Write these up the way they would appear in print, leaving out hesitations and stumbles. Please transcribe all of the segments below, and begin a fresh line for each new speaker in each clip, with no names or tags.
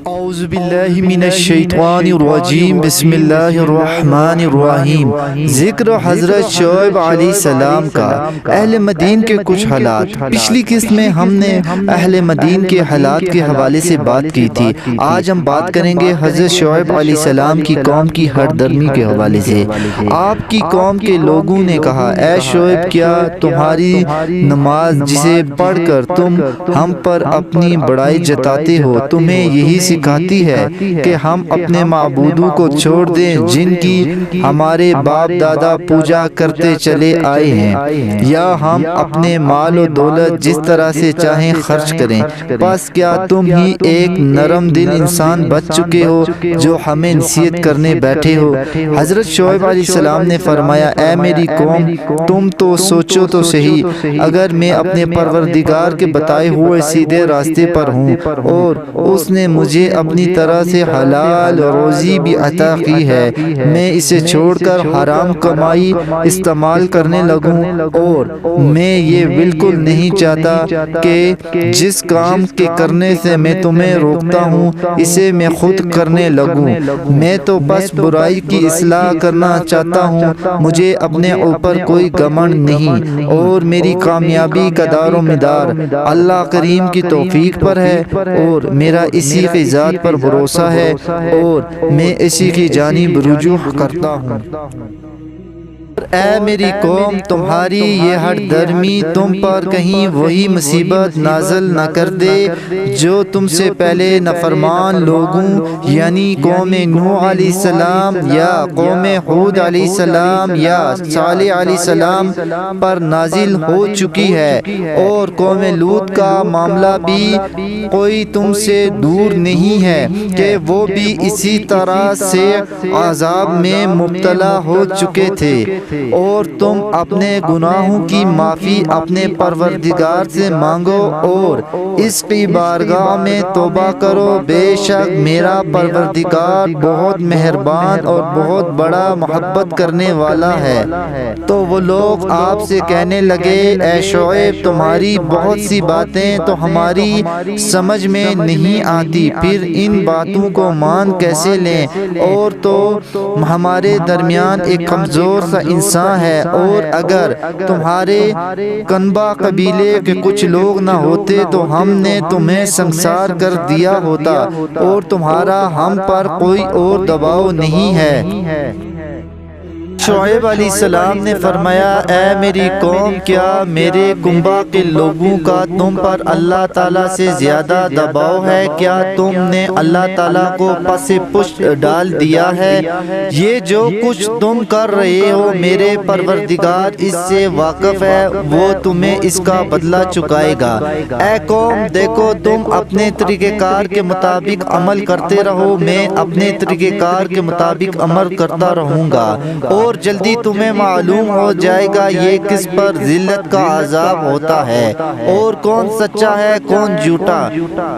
اعوذ باللہ من الشیطان الرجیم بسم اللہ الرحمن الرحیم۔ ذکر حضرت شعیب علیہ السلام کا۔ اہل مدین کے کچھ حالات۔ پچھلی قسط میں ہم نے اہل مدین کے حالات کے حوالے سے بات کی تھی۔ آج ہم بات کریں گے حضرت شعیب علیہ السلام کی قوم کی ہر درمی کے حوالے سے۔ آپ کی قوم کے لوگوں نے کہا، اے شعیب، کیا تمہاری نماز جسے پڑھ کر تم ہم پر اپنی بڑائی جتاتے ہو تمہیں یہی سکھاتی ہے کہ ہم اپنے معبودوں کو چھوڑ دیں جن کی ہمارے باپ دادا پوجا کرتے چلے آئے ہیں، یا ہم اپنے مال و دولت جس طرح سے چاہیں خرچ کریں؟ بس کیا تم ہی ایک نرم دل انسان بچ چکے ہو جو ہمیں نصیحت کرنے بیٹھے ہو؟ حضرت شعیب علیہ السلام نے فرمایا، اے میری قوم، تم تو سوچو تو صحیح، اگر میں اپنے پروردگار کے بتائے ہوئے سیدھے راستے پر ہوں اور اس نے مجھے اپنی طرح سے حلال روزی بھی عطا کی ہے، میں اسے چھوڑ کر حرام کمائی استعمال کرنے لگوں، اور میں یہ بالکل نہیں چاہتا کہ جس کام کے کرنے سے میں تمہیں روکتا ہوں اسے میں خود کرنے لگوں۔ میں تو بس برائی کی اصلاح کرنا چاہتا ہوں، مجھے اپنے اوپر کوئی گھمنڈ نہیں، اور میری کامیابی کا دار و مدار اللہ کریم کی توفیق پر ہے، اور میرا اسی کی ذات پر بھروسہ ہے، اور میں اسی کی جانب رجوع کرتا ہوں۔ اے میری قوم، تمہاری یہ ہر درمی تم پر کہیں وہی مصیبت نازل نہ کر دے جو تم سے پہلے نافرمان لوگوں یعنی قوم نوح علیہ السلام یا قوم ہود علیہ السلام یا صالح علیہ السلام پر نازل ہو چکی ہے، اور قوم لوط کا معاملہ بھی کوئی تم سے دور نہیں ہے کہ وہ بھی اسی طرح سے عذاب میں مبتلا ہو چکے تھے، اور تم اپنے گناہوں کی معافی اپنے پروردگار سے مانگو اور اس کی بارگاہ میں توبہ کرو، بے شک میرا پروردگار بہت مہربان اور بہت بڑا محبت کرنے والا ہے۔ تو وہ لوگ آپ سے کہنے لگے، اے شعیب، تمہاری بہت سی باتیں تو ہماری سمجھ میں نہیں آتی، پھر ان باتوں کو مان کیسے لیں؟ اور تو ہمارے درمیان ایک کمزور سا انسان ہے، اور اگر تمہارے کنبہ قبیلے کے کچھ لوگ نہ ہوتے تو ہم نے تمہیں سنسار کر دیا ہوتا، اور تمہارا ہم پر کوئی اور دباؤ نہیں ہے۔ شعیب علیہ السلام نے فرمایا، اے میری قوم، کیا میرے کنبہ کے لوگوں کا تم پر اللہ تعالیٰ سے زیادہ دباؤ ہے؟ کیا تم نے اللہ تعالیٰ کو پس پشت ڈال دیا ہے؟ یہ جو کچھ تم کر رہے ہو میرے پروردگار اس سے واقف ہے، وہ تمہیں اس کا بدلہ چکائے گا۔ اے قوم، دیکھو، تم اپنے طریقہ کار کے مطابق عمل کرتے رہو، میں اپنے طریقہ کار کے مطابق عمل کرتا رہوں گا، اور جلدی تمہیں معلوم ہو جائے گا یہ کس پر ذلت کا عذاب ہوتا ہے، اور کون سچا ہے کون جھوٹا۔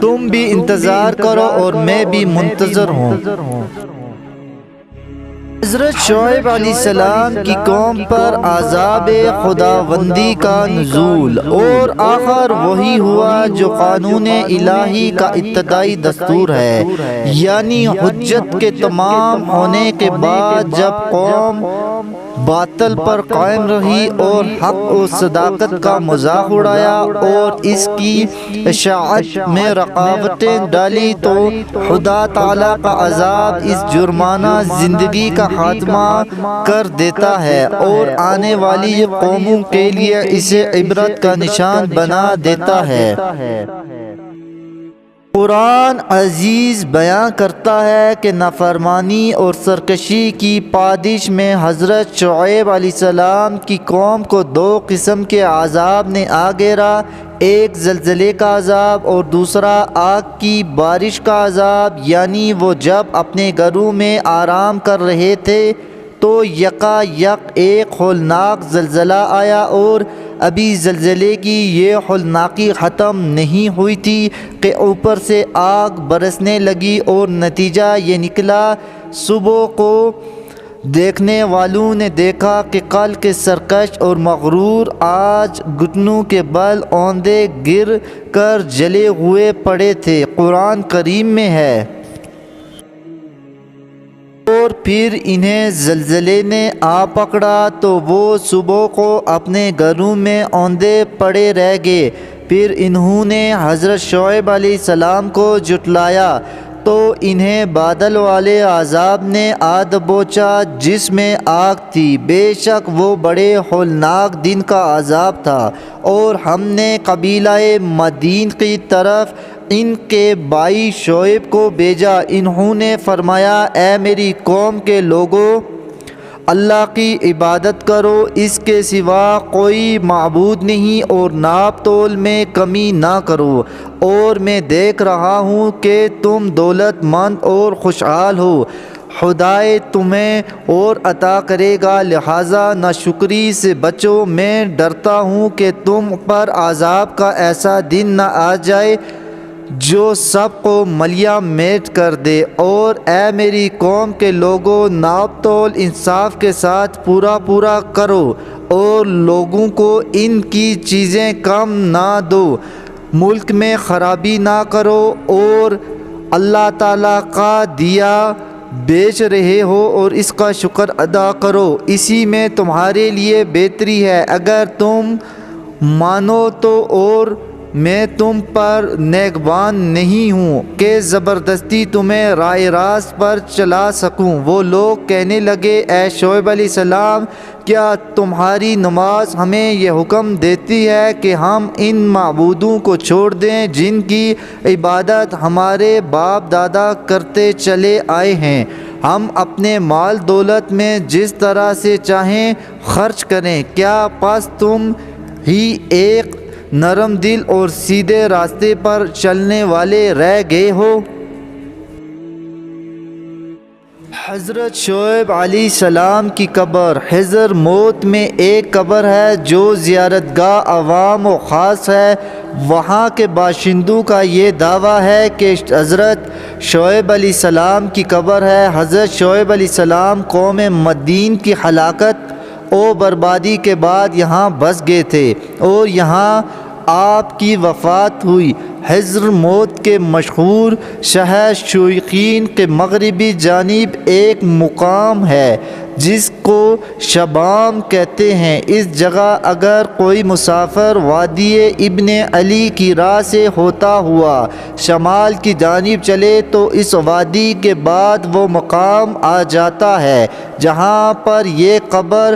تم بھی انتظار کرو اور میں بھی منتظر ہوں۔ حضرت شعیب علیہ السلام کی قوم پر عذاب خداوندی کا نزول، اور آخر وہی ہوا جو قانون الہی کا ابتدائی دستور ہے، یعنی حجت کے تمام ہونے کے بعد جب قوم باطل پر قائم رہی اور حق و صداقت کا مذاق اڑایا اور اس کی اشاعت میں رکاوٹیں ڈالی، تو خدا تعالیٰ کا عذاب اس جرمانہ زندگی کا خاتمہ کر دیتا ہے، اور آنے والی قوموں کے لیے اسے عبرت کا نشان بنا دیتا ہے۔ قرآن عزیز بیان کرتا ہے کہ نافرمانی اور سرکشی کی پاداش میں حضرت شعیب علیہ السلام کی قوم کو دو قسم کے عذاب نے آ گھیرا، ایک زلزلے کا عذاب اور دوسرا آگ کی بارش کا عذاب، یعنی وہ جب اپنے گھروں میں آرام کر رہے تھے تو یکا یک ایک ہولناک زلزلہ آیا، اور ابھی زلزلے کی یہ ہولناکی ختم نہیں ہوئی تھی کہ اوپر سے آگ برسنے لگی، اور نتیجہ یہ نکلا، صبح کو دیکھنے والوں نے دیکھا کہ کل کے سرکش اور مغرور آج گھٹنوں کے بل اوندے گر کر جلے ہوئے پڑے تھے۔ قرآن کریم میں ہے، اور پھر انہیں زلزلے نے آ پکڑا تو وہ صبح کو اپنے گھروں میں اوندے پڑے رہ گئے۔ پھر انہوں نے حضرت شعیب علیہ السلام کو جھٹلایا تو انہیں بادل والے عذاب نے آ دبوچا جس میں آگ تھی۔ بے شک وہ بڑے ہولناک دن کا عذاب تھا۔ اور ہم نے قبیلہ مدین کی طرف ان کے بھائی شعیب کو بھیجا۔ انہوں نے فرمایا اے میری قوم کے لوگو، اللہ کی عبادت کرو، اس کے سوا کوئی معبود نہیں، اور ناپ تول میں کمی نہ کرو۔ اور میں دیکھ رہا ہوں کہ تم دولت مند اور خوشحال ہو، خدائے تمہیں اور عطا کرے گا، لہٰذا ناشکری سے بچو۔ میں ڈرتا ہوں کہ تم پر عذاب کا ایسا دن نہ آ جائے جو سب کو ملیہ میٹ کر دے۔ اور اے میری قوم کے لوگو، ناپ تول انصاف کے ساتھ پورا کرو، اور لوگوں کو ان کی چیزیں کم نہ دو، ملک میں خرابی نہ کرو، اور اللہ تعالیٰ کا دیا بیچ رہے ہو اور اس کا شکر ادا کرو، اسی میں تمہارے لیے بہتری ہے اگر تم مانو تو۔ اور میں تم پر نگہبان نہیں ہوں کہ زبردستی تمہیں راہ راست پر چلا سکوں۔ وہ لوگ کہنے لگے اے شعیب علیہ السلام، کیا تمہاری نماز ہمیں یہ حکم دیتی ہے کہ ہم ان معبودوں کو چھوڑ دیں جن کی عبادت ہمارے باپ دادا کرتے چلے آئے ہیں؟ ہم اپنے مال دولت میں جس طرح سے چاہیں خرچ کریں، کیا پس تم ہی ایک نرم دل اور سیدھے راستے پر چلنے والے رہ گئے ہو؟ حضرت شعیب علیہ السلام کی قبر حضر موت میں ایک قبر ہے جو زیارت گاہ عوام و خاص ہے۔ وہاں کے باشندوں کا یہ دعویٰ ہے کہ حضرت شعیب علیہ السلام کی قبر ہے۔ حضرت شعیب علیہ السلام قوم مدین کی ہلاکت و بربادی کے بعد یہاں بس گئے تھے اور یہاں آپ کی وفات ہوئی۔ حضر موت کے مشہور شہر شویقین کے مغربی جانب ایک مقام ہے جس کو شبام کہتے ہیں۔ اس جگہ اگر کوئی مسافر وادی ابن علی کی راہ سے ہوتا ہوا شمال کی جانب چلے تو اس وادی کے بعد وہ مقام آ جاتا ہے جہاں پر یہ قبر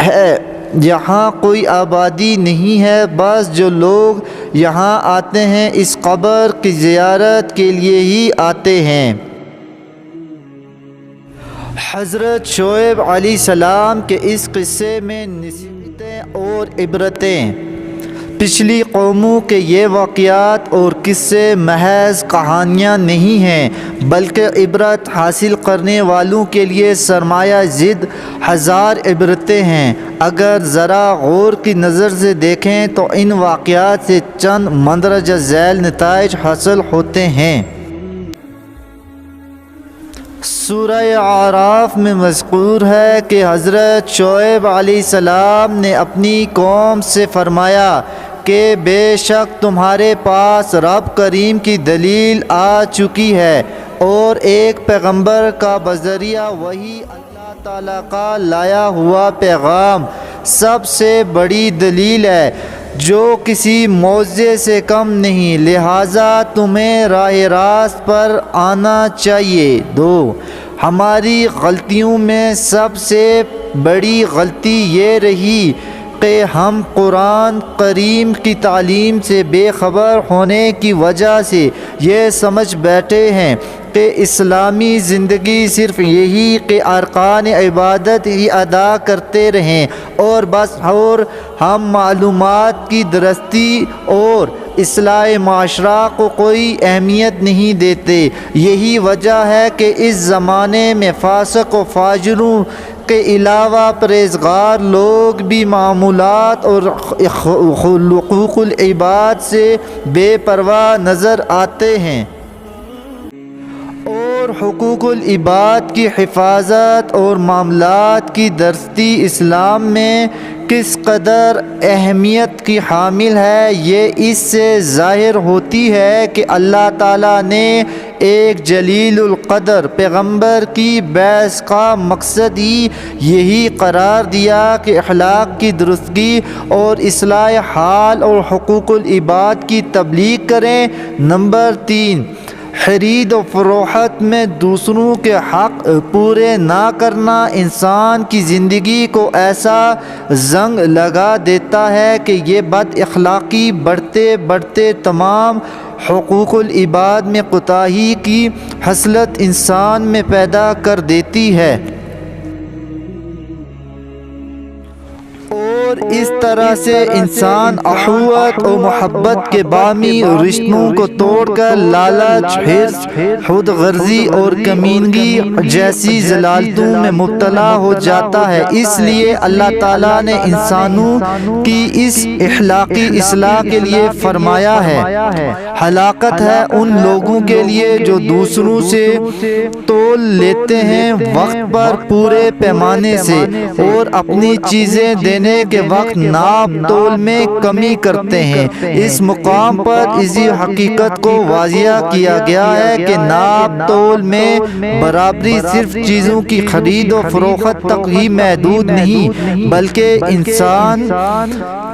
ہے۔ یہاں کوئی آبادی نہیں ہے، بس جو لوگ یہاں آتے ہیں اس قبر کی زیارت کے لیے ہی آتے ہیں۔ حضرت شعیب علیہ السلام کے اس قصے میں نصیحتیں اور عبرتیں۔ پچھلی قوموں کے یہ واقعات اور قصے محض کہانیاں نہیں ہیں بلکہ عبرت حاصل کرنے والوں کے لیے سرمایہ زد ہزار عبرتیں ہیں۔ اگر ذرا غور کی نظر سے دیکھیں تو ان واقعات سے چند مندرجہ ذیل نتائج حاصل ہوتے ہیں۔ سورہ اعراف میں مذکور ہے کہ حضرت شعیب علیہ السلام نے اپنی قوم سے فرمایا کہ بے شک تمہارے پاس رب کریم کی دلیل آ چکی ہے اور ایک پیغمبر کا بذریعہ وہی اللہ تعالیٰ کا لایا ہوا پیغام سب سے بڑی دلیل ہے جو کسی معجزے سے کم نہیں، لہٰذا تمہیں راہ راست پر آنا چاہیے۔ ہماری غلطیوں میں سب سے بڑی غلطی یہ رہی کہ ہم قرآن کریم کی تعلیم سے بے خبر ہونے کی وجہ سے یہ سمجھ بیٹھے ہیں کہ اسلامی زندگی صرف یہی کہ ارکان عبادت ہی ادا کرتے رہیں اور بس، اور ہم معلومات کی درستی اور اصلاح معاشرہ کو کوئی اہمیت نہیں دیتے۔ یہی وجہ ہے کہ اس زمانے میں فاسق و فاجروں کے علاوہ پرہیزگار لوگ بھی معمولات اور حقوق العباد سے بے پرواہ نظر آتے ہیں، اور حقوق العباد کی حفاظت اور معاملات کی درستی اسلام میں کس قدر اہمیت کی حامل ہے، یہ اس سے ظاہر ہوتی ہے کہ اللہ تعالیٰ نے ایک جلیل القدر پیغمبر کی بعث کا مقصد ہی یہی قرار دیا کہ اخلاق کی درستگی اور اصلاح حال اور حقوق العباد کی تبلیغ کریں۔ نمبر 3، خرید و فروخت میں دوسروں کے حق پورے نہ کرنا انسان کی زندگی کو ایسا زنگ لگا دیتا ہے کہ یہ بد اخلاقی بڑھتے بڑھتے تمام حقوق العباد میں کوتاہی کی خصلت انسان میں پیدا کر دیتی ہے، اور اس طرح سے انسان اخوت و محبت کے باہمی رشتوں کو توڑ کر لالچ، حرص، خود غرضی اور کمینگی جیسی ذلالتوں میں مبتلا ہو جاتا ہے۔ اس لیے اللہ تعالیٰ نے انسانوں کی اس اخلاقی اصلاح کے لیے فرمایا ہے، ہلاکت ہے ان لوگوں کے لیے جو دوسروں سے تول لیتے ہیں وقت پر پورے پیمانے سے، اور اپنی چیزیں دینے کے وقت ناپ تول میں کمی کرتے ہیں۔ اس مقام پر اسی حقیقت کو واضح کیا گیا ہے کہ ناپ تول میں برابری صرف چیزوں کی خرید و فروخت تک ہی محدود نہیں، بلکہ انسان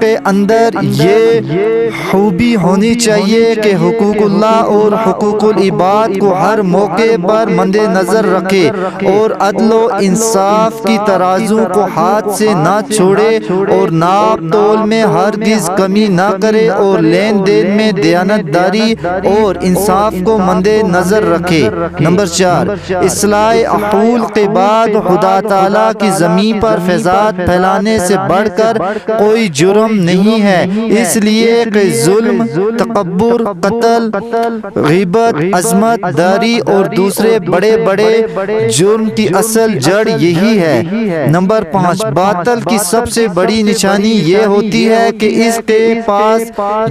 کے اندر یہ خوبی ہونی چاہیے کہ حقوق اللہ اور حقوق العباد کو ہر موقع پر مد نظر رکھے، اور عدل و انصاف کی ترازو کو ہاتھ سے نہ چھوڑے، اور ناپ تول میں ہرگز کمی نہ کرے، اور لین دین میں دیانتداری اور انصاف کو مد نظر رکھے۔ نمبر 4، اصلاح احوال کے بعد خدا تعالیٰ کی زمین پر فساد پھیلانے سے بڑھ کر کوئی جرم نہیں ہے، اس لیے کہ ظلم، تکبر، قتل، غیبت، عصمت داری اور دوسرے بڑے بڑے جرم کی اصل جڑ یہی ہے۔ نمبر 5، باطل کی سب سے بڑی نشانی یہ ہوتی ہے کہ اس کے پاس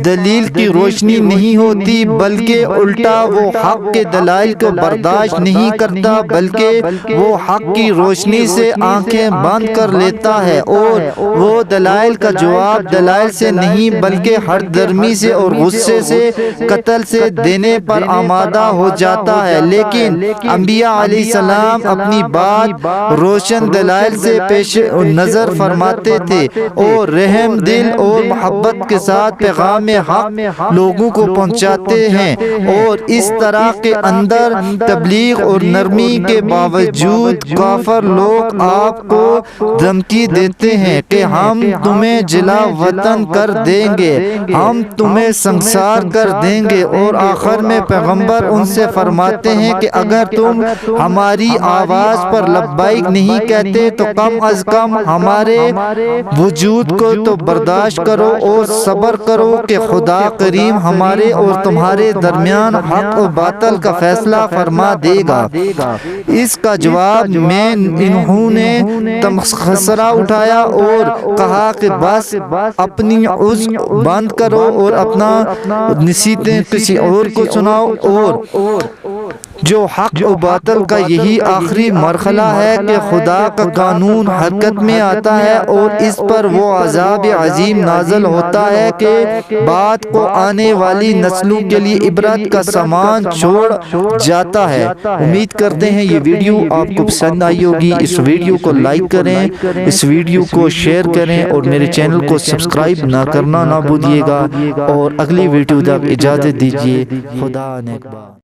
دلیل کی روشنی نہیں ہوتی، بلکہ الٹا وہ حق کے دلائل کو برداشت نہیں کرتا، بلکہ وہ حق کی روشنی سے آنکھیں بند کر لیتا ہے، اور وہ دلائل کا جواب دلائل سے نہیں بلکہ ہر درمی سے اور غصے سے، قتل سے دینے پر آمادہ ہو جاتا ہے۔ لیکن انبیاء علیہ السلام اپنی بات روشن دلائل سے پیش نظر فرماتے تھے، اور رحم دل اور محبت کے ساتھ پیغام حق لوگوں کو پہنچاتے ہیں، اور اس طرح کے اندر تبلیغ اور نرمی کے باوجود کافر لوگ آپ کو دھمکی دیتے ہیں کہ ہم تمہیں جلا وطن کر دیں گے، ہم تمہیں سنسار کر دیں گے، اور آخر میں پیغمبر ان سے فرماتے ہیں کہ اگر تم ہماری آواز پر لبیک نہیں کہتے تو کم از کم ہمارے وجود کو تو برداشت کرو اور صبر کرو کہ خدا کریم ہمارے اور تمہارے درمیان حق و باطل کا فیصلہ فرما دے گا۔ اس کا جواب میں انہوں نے تمسخرہ اٹھایا اور کہا کہ بس اپنی عزم بند کرو اور اپنا نصیحتیں کسی اور کو سناؤ، اور جو حق و باطل کا یہی آخری مرحلہ ہے کہ خدا کا قانون حرکت میں آتا ہے، اور اس پر وہ عذاب عظیم نازل ہوتا ہے کہ بعد کو آنے والی نسلوں کے لیے عبرت کا سامان چھوڑ جاتا ہے۔ امید کرتے ہیں یہ ویڈیو آپ کو پسند آئی ہوگی۔ اس ویڈیو کو لائک کریں، اس ویڈیو کو شیئر کریں، اور میرے چینل کو سبسکرائب نہ کرنا نہ بھولیے گا، اور اگلی ویڈیو تک اجازت دیجیے۔ خدا نگہبان۔